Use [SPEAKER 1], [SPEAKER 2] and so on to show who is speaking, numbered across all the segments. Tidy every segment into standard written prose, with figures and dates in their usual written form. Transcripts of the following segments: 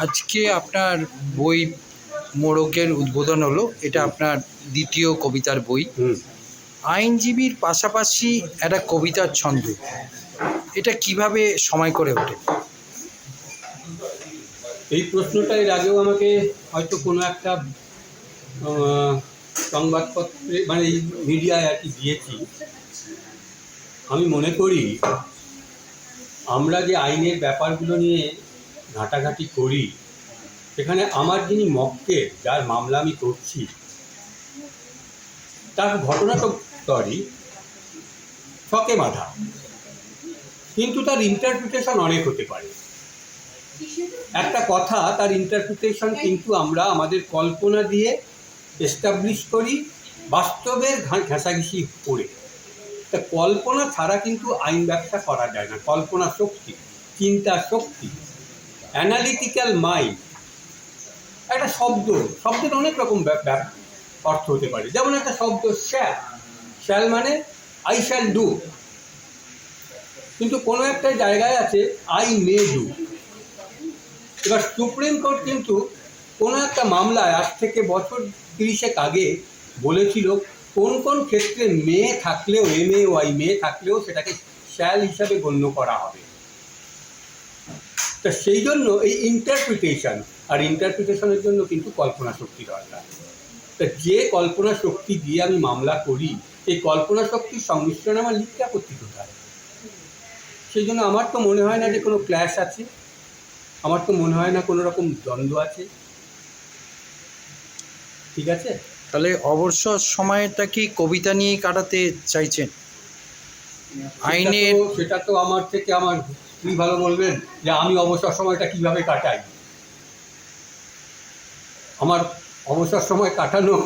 [SPEAKER 1] আজকে আপনার বই মোড়কের উদ্বোধন হলো। এটা আপনার দ্বিতীয় কবিতার বই। আইনজীবীর পাশাপাশি একটা কবিতার ছন্দ, এটা কিভাবে সময় করে ওঠে?
[SPEAKER 2] এই প্রশ্নটা এর আগেও আমাকে হয়তো কোনো একটা সংবাদপত্রে মানে এই মিডিয়ায় আর কি দিয়েছি। আমি মনে করি আমরা যে আইনের ব্যাপারগুলো নিয়ে ঘাটাঘাটি করি, সেখানে আমার যিনি মক্কেল, যার মামলা আমি করছি, তার ঘটনা তো সরি ছকে বাঁধা, কিন্তু তার ইন্টারপ্রিটেশন অনেক হতে পারে। একটা কথা, তার ইন্টারপ্রিটেশন কিন্তু আমরা আমাদের কল্পনা দিয়ে এস্টাবলিশ করি, বাস্তবের ঘেঁষাঘেঁষি করে। তা কল্পনা ছাড়া কিন্তু আইন ব্যবসা করা যায় না। কল্পনা শক্তি, চিন্তা শক্তি, অ্যানালিটিক্যাল মাইন্ড, একটা শব্দের অনেক রকম অর্থ হতে পারে। যেমন একটা শব্দ শ্যাল, শ্যাল মানে আই শ্যাল ডু, কিন্তু কোনো একটা জায়গায় আছে আই মে ডু। এবার সুপ্রিম কোর্ট কিন্তু কোনো একটা মামলায় আজ থেকে বছর 30 আগে বলেছিল কোন কোন ক্ষেত্রে মে থাকলেও, MAY মে থাকলেও সেটাকে শ্যাল হিসাবে গণ্য করা হবে। তা সেই জন্য এই ইন্টারপ্রিটেশন, আর ইন্টারপ্রিটেশনের জন্য কিন্তু কল্পনা শক্তি দরকার। তা যে কল্পনা শক্তি দিয়ে আমি মামলা করি, এই কল্পনা শক্তির সংমিশ্রণে আমার লিখতে আপত্তি কোথায়? সেই জন্য আমার তো মনে হয় না যে কোনো ক্ল্যাশ আছে, আমার তো মনে হয় না কোনো রকম দ্বন্দ্ব আছে। ঠিক আছে,
[SPEAKER 1] তাহলে অবসর সময়টা কি কবিতা নিয়েই কাটাতে চাইছেন? আইনের
[SPEAKER 2] সেটা তো আমার থেকে আমার স্ত্রী ভালো বলবেন যে আমি অবসর সময়টা কিভাবে কাটাই। আমার অবসর সময় কাটানো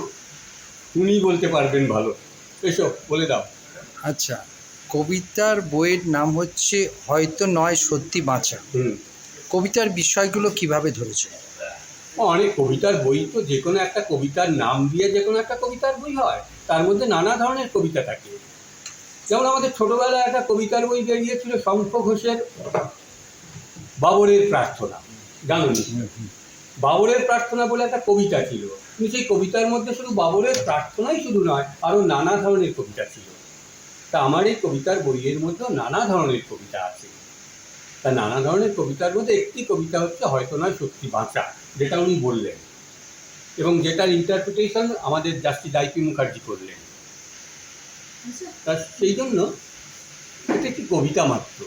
[SPEAKER 2] উনি বলতে পারবেন ভালো। এসব বলে দাও।
[SPEAKER 1] আচ্ছা, কবিতার বইয়ের নাম হচ্ছে হয়তো নয় সত্যি বাঁচা। কবিতার বিষয়গুলো কিভাবে ধরেছে?
[SPEAKER 2] অনেক কবিতার বই তো, যে কোনো একটা কবিতার নাম দিয়ে যে কোনো একটা কবিতার বই হয়, তার মধ্যে নানা ধরনের কবিতা থাকে। যেমন আমাদের ছোটবেলায় একটা কবিতার বই বেরিয়েছিল শঙ্খ ঘোষের বাবরের প্রার্থনা, জানো নি? বাবরের প্রার্থনা বলে একটা কবিতা ছিল, কিন্তু সেই কবিতার মধ্যে শুধু বাবরের প্রার্থনাই শুধু নয়, আরও নানা ধরনের কবিতা ছিল। তা আমার এই কবিতার বইয়ের মধ্যেও নানা ধরনের কবিতা আছে। তা নানা ধরনের কবিতার মধ্যে একটি কবিতা হচ্ছে হয়তো নয় সত্যি বাঁচা, যেটা উনি বললেন এবং যেটার ইন্টারপ্রিটেশন আমাদের জাস্টিস IP মুখার্জি করলেন। তা সেই জন্য এটা একটি কবিতা মাত্র।